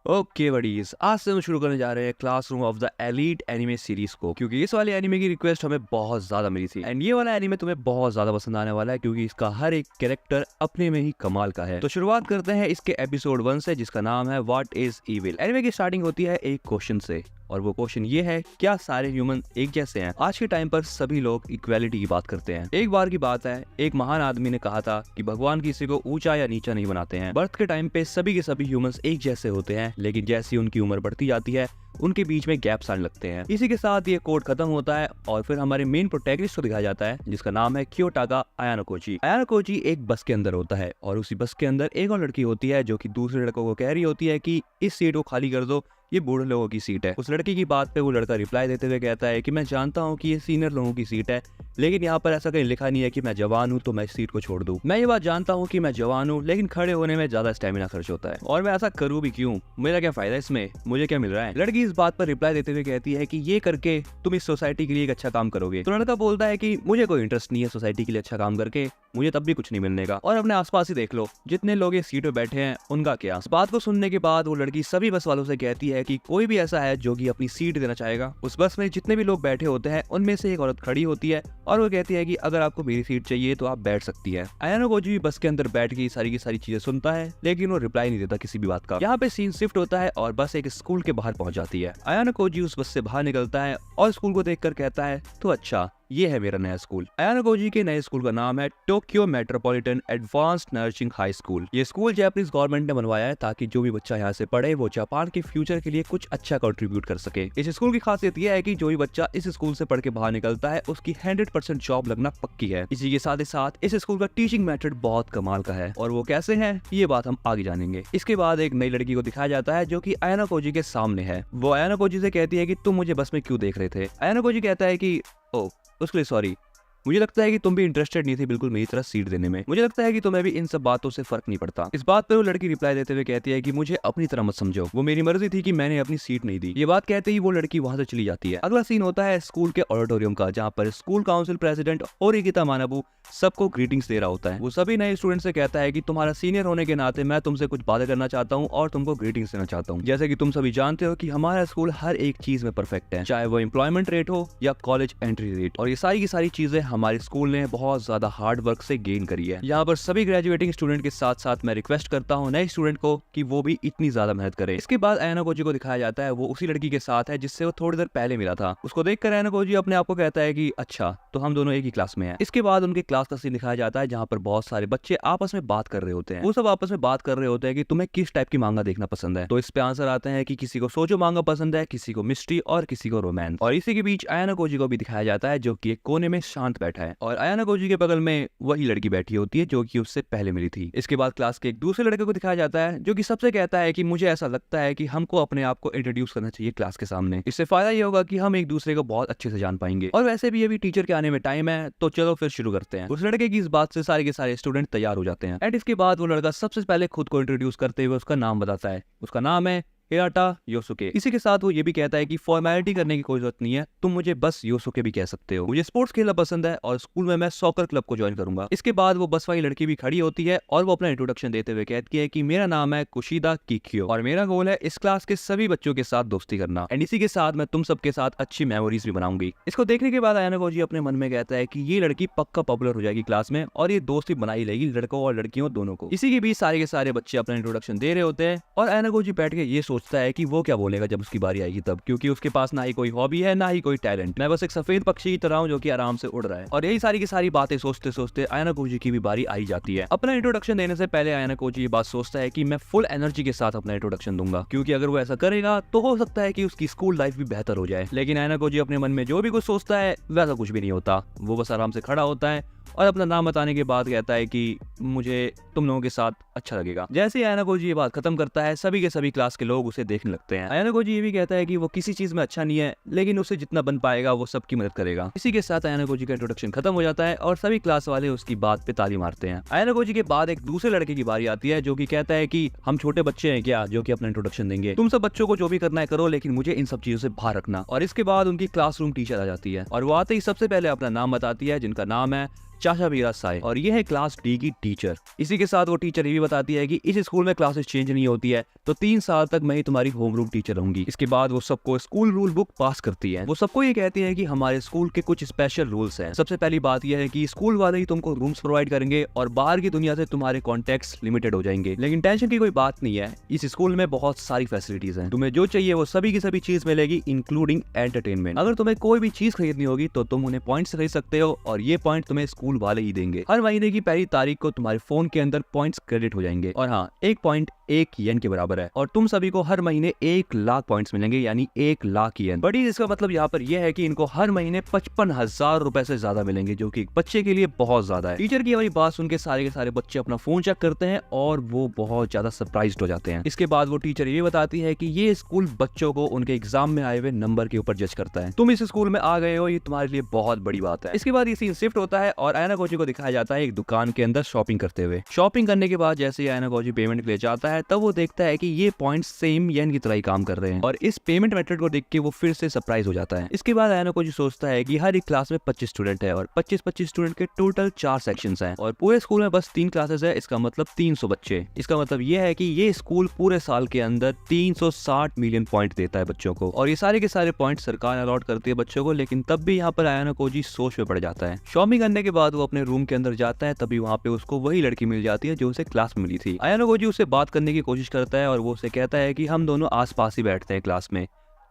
Okay buddies, आज से हम शुरू करने जा रहे हैं classroom of the elite anime series को, क्योंकि इस वाले एनिमे की रिक्वेस्ट हमें बहुत ज्यादा मिली थी। एंड ये वाला एनिमे तुम्हें बहुत ज्यादा पसंद आने वाला है, क्योंकि इसका हर एक कैरेक्टर अपने में ही कमाल का है। तो शुरुआत करते हैं इसके एपिसोड 1 से, जिसका नाम है व्हाट इज इविल। एनिमे की स्टार्टिंग होती है एक क्वेश्चन से, और वो क्वेश्चन ये है, क्या सारे ह्यूमन एक जैसे हैं? आज के टाइम पर सभी लोग इक्वालिटी की बात करते हैं। एक बार की बात है, एक महान आदमी ने कहा था कि भगवान किसी को ऊंचा या नीचा नहीं बनाते हैं। बर्थ के टाइम पे सभी के सभी ह्यूमंस एक जैसे होते हैं, लेकिन जैसी उनकी उम्र बढ़ती जाती है उनके बीच में गैप्स आने लगते हैं। इसी के साथ ये कोड खत्म होता है और फिर हमारे मेन प्रोटैगनिस्ट को दिखाया जाता है, जिसका नाम है क्योटागा आयानोकोची। आयानोकोची एक बस के अंदर होता है और उसी बस के अंदर एक और लड़की होती है जो कि दूसरे लड़कों को कह रही होती है कि इस सीट को खाली कर दो, ये बूढ़े लोगों की सीट है। उस लड़की की बात पे वो लड़का रिप्लाई देते हुए कहता है कि मैं जानता हूँ कि ये सीनियर लोगों की सीट है, लेकिन यहाँ पर ऐसा कहीं लिखा नहीं है कि मैं जवान हूँ तो मैं इस सीट को छोड़ दूँ। मैं ये बात जानता हूँ कि मैं जवान हूँ, लेकिन खड़े होने में ज्यादा स्टेमिना खर्च होता है, और मैं ऐसा करूँ भी क्यों? मेरा क्या फायदा इसमें? मुझे क्या मिल रहा है? लड़की इस बात पर रिप्लाई देते हुए कहती है कि ये करके तुम इस सोसाइटी के लिए एक अच्छा काम करोगे। तो लड़का बोलता है कि मुझे कोई इंटरेस्ट नहीं है सोसाइटी के लिए अच्छा काम करके, मुझे तब भी कुछ नहीं मिलने का, और अपने आसपास ही देख लो जितने लोग ये सीट पे बैठे हैं उनका क्या। इस बात को सुनने के बाद वो लड़की सभी बस वालों से कहती है कि कोई भी ऐसा है जो कि अपनी सीट देना चाहेगा। उस बस में जितने भी लोग बैठे होते हैं उनमें से एक औरत खड़ी होती है और वो कहती है कि अगर आपको मेरी सीट चाहिए तो आप बैठ सकती है। आयानोकोची भी बस के अंदर बैठ के सारी की सारी चीजें सुनता है, लेकिन वो रिप्लाई नहीं देता किसी भी बात का। यहाँ पे सीन शिफ्ट होता है और बस एक स्कूल के बाहर पहुंच जाती है। आयानोकोची उस बस से बाहर निकलता है और स्कूल को देखकर कहता है, तो अच्छा ये है मेरा नया स्कूल। आयानोकोची के नए स्कूल का नाम है Tokyo metropolitan advanced nursing high school. ये स्कूल जापानीज गवर्नमेंट ने बनवाया है ताकि जो भी बच्चा यहाँ से पढ़े वो जापान के फ्यूचर के लिए कुछ अच्छा कंट्रीब्यूट कर सके। इस स्कूल की खासियत यह है कि जो भी बच्चा इस स्कूल से पढ़ के बाहर निकलता है उसकी 100% जॉब लगना पक्की है। इसी के साथ ही साथ इस स्कूल का टीचिंग मेथड बहुत कमाल का है, और वो कैसे है ये बात हम आगे जानेंगे। इसके बाद एक नई लड़की को दिखाया जाता है जो कि आयानोकोची के सामने है। वो आयानोकोची से कहती है कि तुम मुझे बस में क्यों देख रहे थे? आयानोकोची कहता है कि ओ, उसके लिए सॉरी, मुझे लगता है कि तुम भी इंटरेस्टेड नहीं थी बिल्कुल मेरी तरह सीट देने में। मुझे लगता है कि तुम्हें भी इन सब बातों से फर्क नहीं पड़ता। इस बात पर वो लड़की रिप्लाई देते हुए कहती है कि मुझे अपनी तरह मत समझो, वो मेरी मर्जी थी कि मैंने अपनी सीट नहीं दी। ये बात कहते ही वो लड़की वहां से चली जाती है। अगला सीन होता है स्कूल के ऑडिटोरियम का, जहाँ पर स्कूल काउंसिल प्रेसिडेंट ओरिकिता मानाबू सबको ग्रीटिंग्स दे रहा होता है। वो सभी नए स्टूडेंट से कहता है कि तुम्हारा सीनियर होने के नाते मैं तुमसे कुछ बातें करना चाहता हूँ और तुमको ग्रीटिंग्स देना चाहता हूँ। जैसे कि तुम सभी जानते हो कि हमारा स्कूल हर एक चीज में परफेक्ट है, चाहे वो एम्प्लॉयमेंट रेट हो या कॉलेज एंट्री रेट, और ये सारी की सारी चीजें हमारे स्कूल ने बहुत ज्यादा हार्ड वर्क से गेन करी है। यहाँ पर सभी ग्रेजुएटिंग स्टूडेंट के साथ साथ मैं रिक्वेस्ट करता हूँ नए स्टूडेंट को कि वो भी इतनी ज्यादा मेहनत करे। इसके बाद आयानोकोची को दिखाया जाता है वो उसी लड़की के साथ है जिससे वो थोड़ी देर पहले मिला था। उसको देखकर आयानोकोची अपने आप को कहता है कि अच्छा तो हम दोनों एक ही क्लास में हैं। इसके बाद उनके क्लास का सीन दिखाया जाता है जहाँ पर बहुत सारे बच्चे आपस में बात कर रहे होते हैं। वो सब आपस में बात कर रहे होते हैं कि तुम्हें किस टाइप की मांगा देखना पसंद है। तो इस पे आंसर आते हैं कि किसी को सोचो मांगा पसंद है, किसी को मिस्ट्री और किसी को रोमांस। और इसी के बीच आयानोकोची को भी दिखाया जाता है जो कि एक कोने में शांत बैठा है, और आयानोकोची के बगल में वही लड़की बैठी होती है जो कि उससे पहले मिली थी। इसके बाद क्लास के एक दूसरे लड़के को दिखाया जाता है जो कि सबसे कहता है कि मुझे ऐसा लगता है कि हमको अपने आप को इंट्रोड्यूस करना चाहिए क्लास के सामने। इससे फायदा ये होगा कि हम एक दूसरे को बहुत अच्छे से जान पाएंगे, और वैसे भी अभी टीचर के आने में टाइम है, तो चलो फिर शुरू करते हैं। उस लड़के की इस बात से सारे के सारे स्टूडेंट तैयार हो जाते हैं। एंड इसके बाद वो लड़का सबसे पहले खुद को इंट्रोड्यूस करते हुए उसका नाम बताता है। उसका नाम है हिराटा योसुके। इसी के साथ वो ये भी कहता है कि फॉर्मेलिटी करने की कोई जरूरत नहीं है, तुम मुझे बस योसुके भी कह सकते हो। मुझे स्पोर्ट्स खेलना पसंद है और स्कूल में मैं सॉकर क्लब को ज्वाइन करूंगा। इसके बाद वो बस वाली लड़की भी खड़ी होती है और वो अपना इंट्रोडक्शन देते हुए कहती है कि मेरा नाम है कुशिदा किक्यो और मेरा गोल है इस क्लास के सभी बच्चों के साथ दोस्ती करना, एंड इसी के साथ मैं तुम सबके साथ अच्छी मेमोरीज भी बनाऊंगी। इसको देखने के बाद आयानोकोची अपने मन में कहता है कि ये लड़की पक्का पॉपुलर हो जाएगी क्लास में और ये दोस्ती बनाई लेगी लड़कों और लड़कियों दोनों को। इसी के बीच सारे के सारे बच्चे अपना इंट्रोडक्शन दे रहे होते हैं और आयानोकोची बैठ के ये सोचता है कि वो क्या बोलेगा जब उसकी बारी आएगी तब, क्योंकि उसके पास ना ही कोई हॉबी है ना ही कोई टैलेंट। मैं बस एक सफेद पक्षी की तरह हूं जो कि आराम से उड़ रहा है। और यही सारी की सारी बातें सोचते सोचते आयानोकोची की भी बारी आई जाती है। अपना इंट्रोडक्शन देने से पहले आयानोकोची ये बात सोचता है कि मैं फुल एनर्जी के साथ अपना इंट्रोडक्शन दूंगा, क्योंकि अगर वो ऐसा करेगा तो हो सकता है कि उसकी स्कूल लाइफ भी बेहतर हो जाए। लेकिन आयानोकोची अपने मन में जो भी कुछ सोचता है वैसा कुछ भी नहीं होता। वो बस आराम से खड़ा होता है और अपना नाम बताने के बाद कहता है कि मुझे तुम लोगों के साथ अच्छा लगेगा। जैसे ही आयानोकोची ये बात खत्म करता है सभी के सभी क्लास के लोग उसे देखने लगते हैं। आयानोकोची ये भी कहता है कि वो किसी चीज में अच्छा नहीं है, लेकिन उसे जितना बन पाएगा वो सबकी मदद करेगा। इसी के साथ आयानोकोची का इंट्रोडक्शन खत्म हो जाता है और सभी क्लास वाले उसकी बात पे ताली मारते हैं। आयानोकोची के बाद एक दूसरे लड़के की बारी आती है जो कि कहता है कि हम छोटे बच्चे हैं क्या जो कि अपना इंट्रोडक्शन देंगे, तुम सब बच्चों को जो भी करना है करो, लेकिन मुझे इन सब चीजों से बाहर रखना। और इसके बाद उनकी क्लासरूम टीचर आ जाती है और वो आते ही सबसे पहले अपना नाम बताती है, जिनका नाम है चाशा मीरासाई और ये है क्लास डी की टीचर। इसी के साथ वो टीचर ये भी बताती है कि इस स्कूल में क्लासेस चेंज नहीं होती है तो 3 साल तक मैं ही तुम्हारी होमरूम टीचर रहूंगी। इसके बाद वो सबको स्कूल रूल बुक पास करती है। वो सबको ये कहती है कि हमारे स्कूल के कुछ स्पेशल रूल्स हैं। सबसे पहली बात यह है कि स्कूल वाले ही तुमको रूम्स प्रोवाइड करेंगे और बाहर की दुनिया से तुम्हारे कॉन्टेक्ट्स लिमिटेड हो जाएंगे। लेकिन टेंशन की कोई बात नहीं है, इस स्कूल में बहुत सारी फैसिलिटीज हैं। तुम्हें जो चाहिए वो सभी की सभी चीज मिलेगी इंक्लूडिंग एंटरटेनमेंट। अगर तुम्हें कोई भी चीज खरीदनी होगी तो तुम उन्हें पॉइंट्स खरीद सकते हो और ये पॉइंट तुम्हें स्कूल वाले ही देंगे। हर महीने की पहली तारीख को तुम्हारे फोन के अंदर पॉइंट्स क्रेडिट हो जाएंगे और हाँ, एक पॉइंट 1 येन के बराबर है और तुम सभी को हर महीने 1 लाख पॉइंट्स मिलेंगे, यानी 1 लाख येन। बट इसका मतलब यहाँ पर यह है कि इनको हर महीने 55,000 रुपए से ज्यादा मिलेंगे, जो कि एक बच्चे के लिए बहुत ज्यादा है। टीचर की हमारी बात सुन के सारे बच्चे अपना फोन चेक करते हैं और वो बहुत ज्यादा सरप्राइज्ड हो जाते हैं। इसके बाद वो टीचर ये बताती है कि ये स्कूल बच्चों को उनके एग्जाम में आए हुए नंबर के ऊपर जज करता है। तुम इस स्कूल में आ गए हो, ये तुम्हारे लिए बहुत बड़ी बात है। इसके बाद ये सीन शिफ्ट होता है और आयना कोजी को दिखाया जाता है एक दुकान के अंदर शॉपिंग करते हुए। शॉपिंग करने के बाद जैसे ही आयना कोजी पेमेंट के लिए जाता है तब वो देखता है कि ये पॉइंट्स सेम येन की तरह ही काम कर रहे हैं और इस पेमेंट मेथड को देख के वो फिर से सरप्राइज हो जाता है। इसके बाद आयना कोजी सोचता है कि हर एक क्लास में 25 स्टूडेंट है और 25 स्टूडेंट के टोटल 4 सेक्शंस हैं और पूरे स्कूल में बस 3 क्लासेस है। इसका मतलब 300 बच्चे। इसका मतलब ये है कि ये स्कूल पूरे साल के अंदर 360 मिलियन पॉइंट देता है बच्चों को और ये सारे के सारे पॉइंट सरकार अलॉट करती है बच्चों को। लेकिन तब भी यहाँ पर आयना कोजी सोच में पड़ जाता है। शॉपिंग करने के बाद वो अपने रूम के अंदर जाता है, तभी वहाँ पे उसको वही लड़की मिल जाती है जो उसे क्लास में मिली थी। आयना कोजी उससे बात करने की कोशिश करता है और वो उसे कहता है कि हम दोनों आस-पास ही बैठते हैं क्लास में,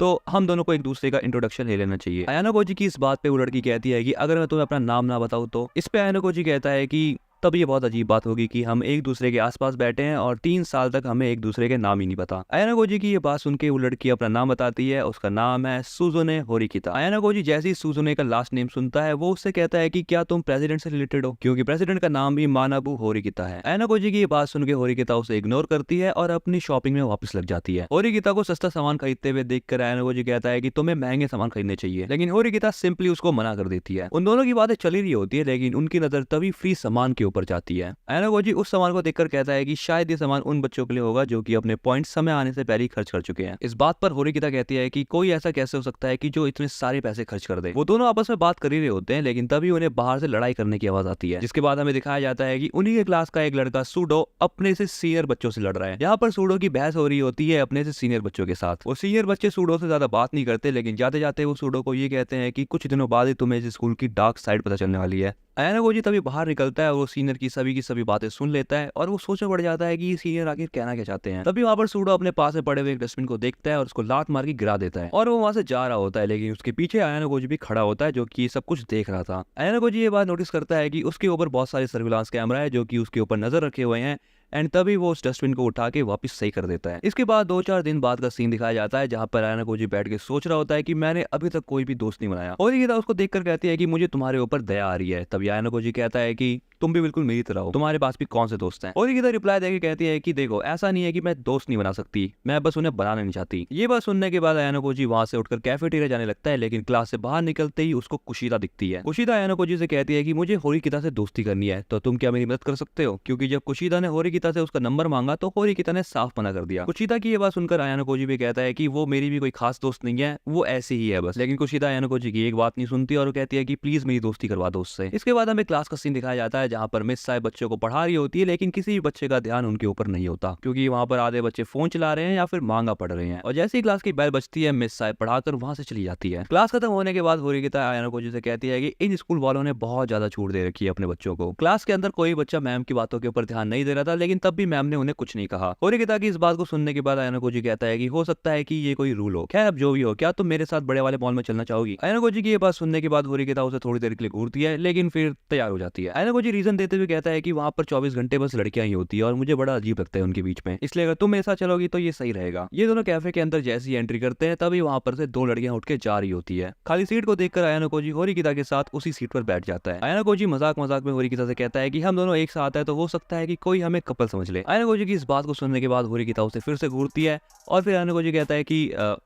तो हम दोनों को एक दूसरे का इंट्रोडक्शन ले लेना चाहिए। आयना कोजी की इस बात पे वो लड़की कहती है कि अगर मैं तुम्हें अपना नाम ना बताऊं तो। इस पे आयना कोजी कहता है कि तब ये बहुत अजीब बात होगी कि हम एक दूसरे के आसपास बैठे हैं और 3 साल तक हमें एक दूसरे के नाम ही नहीं पता। आयना कोजी की ये बात सुन के वो लड़की अपना नाम बताती है। उसका नाम है सुजुने होरिकिता। आयना कोजी जैसे ही सुजुने का लास्ट नेम सुनता है वो उससे कहता है कि क्या तुम प्रेसिडेंट से रिलेटेड हो, क्योंकि प्रेसिडेंट का नाम भी मानाबू होरिकिता है। आयना कोजी की ये बात सुन के होरिकिता उसे इग्नोर करती है और अपनी शॉपिंग में वापस लग जाती है। होरिकिता को सस्ता सामान खरीदते हुए देखकर आयना कोजी कहता है कि तुम्हें महंगे सामान खरीदने चाहिए, लेकिन होरिकिता सिंपली उसको मना कर देती है। उन दोनों की बातें चली रही होती है लेकिन उनकी नजर तभी फ्री सामान के ऊपर जाती है। आयना कोजी उस सामान को देखकर कहता है कि शायद ये सामान उन बच्चों के लिए होगा जो कि अपने पॉइंट समय आने से पहले ही खर्च कर चुके हैं। इस बात पर होरिकिता कहती है कि कोई ऐसा कैसे हो सकता है कि जो इतने सारे पैसे खर्च कर दे। वो दोनों आपस में बात कर ही रहे होते हैं लेकिन तभी उन्हें बाहर से लड़ाई करने की आवाज आती है, जिसके बाद हमें दिखाया जाता है कि उन्हीं के क्लास का एक लड़का सूडो अपने से सीनियर बच्चों से लड़ रहा है। यहाँ पर सूडो की बहस हो रही होती है अपने से सीनियर बच्चों के साथ। वो सीनियर बच्चे सूडो से ज्यादा बात नहीं करते लेकिन जाते जाते वो सूडो को ये कहते हैं कि कुछ दिनों बाद ही तुम्हें इस स्कूल की डार्क साइड पता चलने वाली है। आयना कोजी तभी बाहर निकलता है और वो सीनियर की सभी बातें सुन लेता है और वो सोच में पड़ जाता है कि ये सीनियर आखिर कहना क्या चाहते हैं। तभी वहाँ पर सूडो अपने पास में पड़े हुए एक डस्टबिन को देखता है और उसको लात मार के गिरा देता है और वो वहाँ से जा रहा होता है, लेकिन उसके पीछे आयना कोजी भी खड़ा होता है जो कि सब कुछ देख रहा था। आयना कोजी ये बात नोटिस करता है कि उसके ऊपर बहुत सारे सर्विलांस कैमरा है जो कि उसके ऊपर नजर रखे हुए हैं एंड तभी वो उस डस्टबिन को उठा के वापस सही कर देता है। इसके बाद 2-4 दिन बाद का सीन दिखाया जाता है जहाँ पर आयना कोजी बैठ के सोच रहा होता है कि मैंने अभी तक कोई भी दोस्त नहीं बनाया और ये उसको देखकर कहती है कि मुझे तुम्हारे ऊपर दया आ रही है। तभी आयना कोजी कहता है कि तुम भी बिल्कुल मेरी तरह हो, तुम्हारे पास भी कौन से दोस्त हैं। और ये रिप्लाई देके कहती है कि देखो ऐसा नहीं है कि मैं दोस्त नहीं बना सकती, मैं बस उन्हें बनाना नहीं चाहती। ये बात सुनने के बाद आयना कोजी वहां से उठकर कैफेटेरिया जाने लगता है लेकिन क्लास से बाहर निकलते ही उसको कुशिदा दिखती है। कुशिदा आयना कोजी से कहती है कि मुझे होरिकिता से दोस्ती करनी है तो तुम क्या मेरी मदद कर सकते हो, क्योंकि जब कुशिदा ने होरिकिता से उसका नंबर मांगा तो होरिकिता ने साफ मना कर दिया। कुशिदा की ये बात सुनकर आयना कोजी भी कहता है कि वो मेरी भी कोई खास दोस्त नहीं है, वो ऐसी ही है बस। लेकिन कुशिदा आयना कोजी की एक बात नहीं सुनती और कहती है कि प्लीज मेरी दोस्ती करवा दो उससे। इसके बाद हमें क्लास का सीन दिखाया जाता है जहाँ पर मिस साहब बच्चों को पढ़ा रही होती है लेकिन किसी भी बच्चे का ध्यान उनके ऊपर नहीं होता क्योंकि वहाँ पर आधे बच्चे फोन चला रहे हैं या फिर मांगा पढ़ रहे हैं। और जैसे ही क्लास की बेल बजती है मिस साहब पढ़ाकर वहां से चली जाती है। क्लास खत्म होने के बाद होरिकिता आयना कोजी से कहती है कि इन स्कूल वालों ने बहुत ज्यादा छूट दे रखी है अपने बच्चों को। क्लास के अंदर कोई बच्चा मैम की बातों के ऊपर ध्यान नहीं दे रहा था लेकिन तब भी मैम ने उन्हें कुछ नहीं कहा। होरिकिता की इस बात को सुनने के बाद आयना कोजी कहता है कि हो सकता है कि ये कोई रूल हो। खैर अब जो भी हो, क्या तुम मेरे साथ बड़े वाले मॉल में चलना चाहोगी। आयना कोजी की ये बात सुनने के बाद होरिकिता उसे थोड़ी देर के लिए घूरती है लेकिन फिर तैयार हो जाती है। आयना कोजी रीजन देते हुए कहता है कि वहाँ पर 24 घंटे बस लड़कियां ही होती है और मुझे बड़ा अजीब लगता है उनके बीच में, इसलिए अगर तुम मेरे साथ चलोगी तो ये सही रहेगा। ये दोनों कैफे के अंदर जैसी एंट्री करते हैं तभी वहाँ पर से 2 लड़कियां उठ के जा रही होती है। खाली सीट को देखकर आयना कोजी होरिकिता के साथ उसी सीट पर बैठ जाता है। आयना कोजी मजाक में होरिकिता से कहता है कि हम दोनों एक साथ है तो हो सकता है कि कोई हमें कपल समझ ले। आयना कोजी की इस बात को सुनने के बाद होरिकिता उसे फिर से घूरती है और फिर आयना कोजी कहता है कि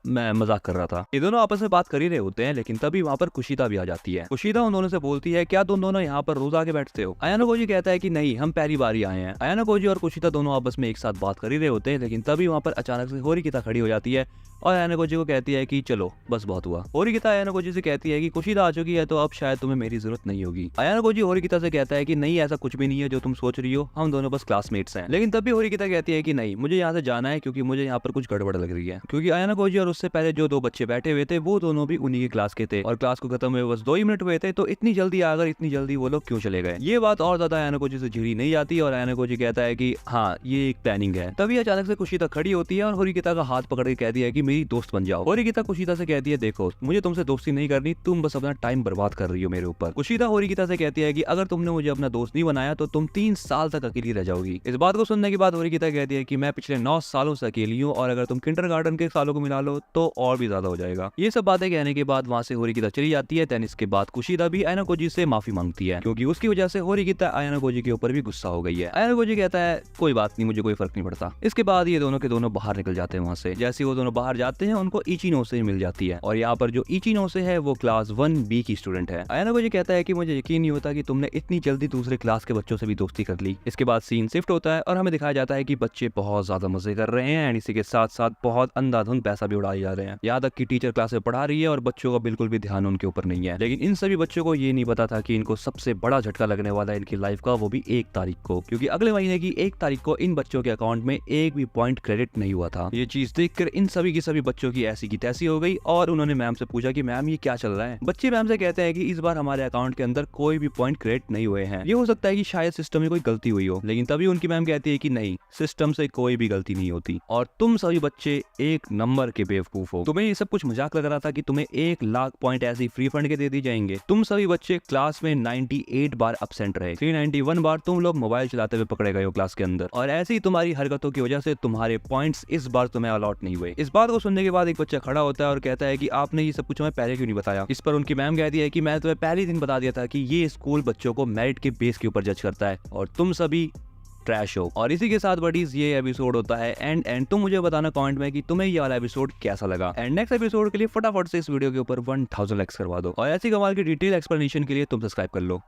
मैं मजाक कर रहा था। ये दोनों आपस में बात कर ही रहे होते हैं लेकिन तभी वहाँ पर कुशिदा भी आ जाती है। कुशिदा उन दोनों से बोलती है क्या तुम दोनों यहाँ पर रोज आके बैठते हो। आयना कोजी कहता है कि नहीं, हम पहली बार ही आए हैं। आयना कोजी और कुशिदा दोनों आपस में एक साथ बात कर ही रहे होते हैं लेकिन तभी वहाँ पर अचानक से होरिकिता खड़ी हो जाती है और आयाना कोजी को कहती है कि चलो बस बहुत हुआ। होरिकिता आयाना कोजी से कहती है कि कुशिदा आ चुकी है तो अब शायद तुम्हें मेरी जरूरत नहीं होगी। आयाना कोजी होरिकिता से कहता है कि नहीं, ऐसा कुछ भी नहीं है जो तुम सोच रही हो, हम दोनों बस क्लासमेट्स हैं। लेकिन तब भी होरिकिता कहती है कि नहीं, मुझे यहाँ से जाना है क्योंकि मुझे यहाँ पर कुछ गड़बड़ लग रही है। क्योंकि आयाना कोजी और उससे पहले जो 2 बच्चे बैठे हुए थे वो दोनों भी उन्हीं की क्लास के थे और क्लास को खत्म हुए बस 2 ही मिनट हुए थे, तो इतनी जल्दी आकर इतनी जल्दी वो लोग क्यों चले गए। ये बात और ज्यादा आयाना कोजी से झिड़ी नहीं जाती और आयाना कोजी कहता है कि हाँ ये एक प्लानिंग है। तभी अचानक से कुशिदा खड़ी होती है और होरिकिता का हाथ पकड़ के कहती है कि मेरी दोस्त बन जाओ। होरिकिता कुशिदा से कहती है देखो मुझे तुमसे दोस्ती नहीं करनी, तुम बस अपना टाइम बर्बाद कर रही हो मेरे ऊपर। कुशिदा होरिकिता से कहती है कि अगर तुमने मुझे अपना दोस्त नहीं बनाया तो तुम 3 साल तक अकेली रह जाओगी। इस बात को सुनने के बाद होरिकिता कहती है कि मैं पिछले 9 सालों से अकेली हूँ और अगर तुम किंडरगार्टन के सालों को मिला लो तो और भी ज्यादा हो जाएगा। ये सब बातें कहने के बाद वहाँ से होरिकिता चली जाती है। इसके बाद कुशिदा भी आयाना कोजी से माफी मांगती है क्योंकि उसकी वजह से होरिकिता आयाना कोजी के ऊपर भी गुस्सा हो गई है। आयाना कोजी कहता है कोई बात नहीं, मुझे कोई फर्क नहीं पड़ता। इसके बाद ये दोनों के दोनों बाहर निकल जाते हैं वहाँ से। जैसे वो दोनों बाहर जाते हैं उनको इचिनोसे मिल जाती है और यहाँ पर जो इचिनोसे है वो क्लास 1B की स्टूडेंट है। आयाना कोजी कहता है कि मुझे यकीन नहीं होता कि तुमने इतनी जल्दी दूसरे क्लास के बच्चों से भी दोस्ती कर ली। इसके बाद सीन शिफ्ट होता है और हमें दिखाया जाता है कि बच्चे बहुत ज्यादा मजे कर रहे हैं एंड इसी के साथ साथ बहुत अंधाधुंध पैसा भी उड़ाए जा रहे हैं। यहाँ तक कि टीचर क्लास में पढ़ा रही है और बच्चों का बिल्कुल भी ध्यान उनके ऊपर नहीं है। लेकिन इन सभी बच्चों को ये नहीं पता था कि इनको सबसे बड़ा झटका लगने वाला है इनकी लाइफ का, वो भी 1 तारीख को, क्योंकि अगले महीने की 1 तारीख को इन बच्चों के अकाउंट में एक भी पॉइंट क्रेडिट नहीं हुआ था। ये चीज देखकर इन सभी की सभी बच्चों की ऐसी की तैसी हो गई और उन्होंने मैम से पूछा कि मैम ये क्या चल रहा है। बच्चे मैम से कहते हैं कि इस बार हमारे अकाउंट के अंदर कोई भी पॉइंट क्रेडिट नहीं हुए हैं। ये हो सकता है कि शायद सिस्टम में कोई गलती हुई हो, लेकिन तभी उनकी मैम कहती है कि नहीं, सिस्टम से कोई भी गलती नहीं होती और तुम सभी बच्चे 1 नंबर के बेवकूफ हो। तुम्हें ये सब कुछ मजाक लग रहा था कि तुम्हें 1 लाख पॉइंट ऐसे फ्री फंड के दे दी जाएंगे। तुम सभी बच्चे क्लास में 98 बार अब्सेंट रहे, 391 बार तुम लोग मोबाइल चलाते हुए पकड़े गए हो क्लास के अंदर और ऐसी तुम्हारी हरकतों की वजह से तुम्हारे पॉइंट्स इस बार तुम्हें अलॉट नहीं हुए। इस बात को सुनने के बाद एक बच्चा खड़ा होता है और कहता है कि आपने ये सब कुछ हमें पहले क्यों नहीं बताया। इस पर उनकी मैम कहती है कि मैं तुम्हें पहले दिन बता दिया था कि ये स्कूल बच्चों को मेरिट के बेस के ऊपर जज करता है और तुम सभी ट्रैश हो। और इसी के साथ बडीज ये एपिसोड होता है एंड तुम मुझे बताना कमेंट में कि तुम्हें ये वाला एपिसोड कैसा लगा। एंड नेक्स्ट एपिसोड के लिए फटाफट से इस वीडियो के ऊपर 1000 लाइक्स करवा दो और ऐसी कमाल की डिटेल एक्सप्लेनेशन के लिए तुम सब्सक्राइब कर लो।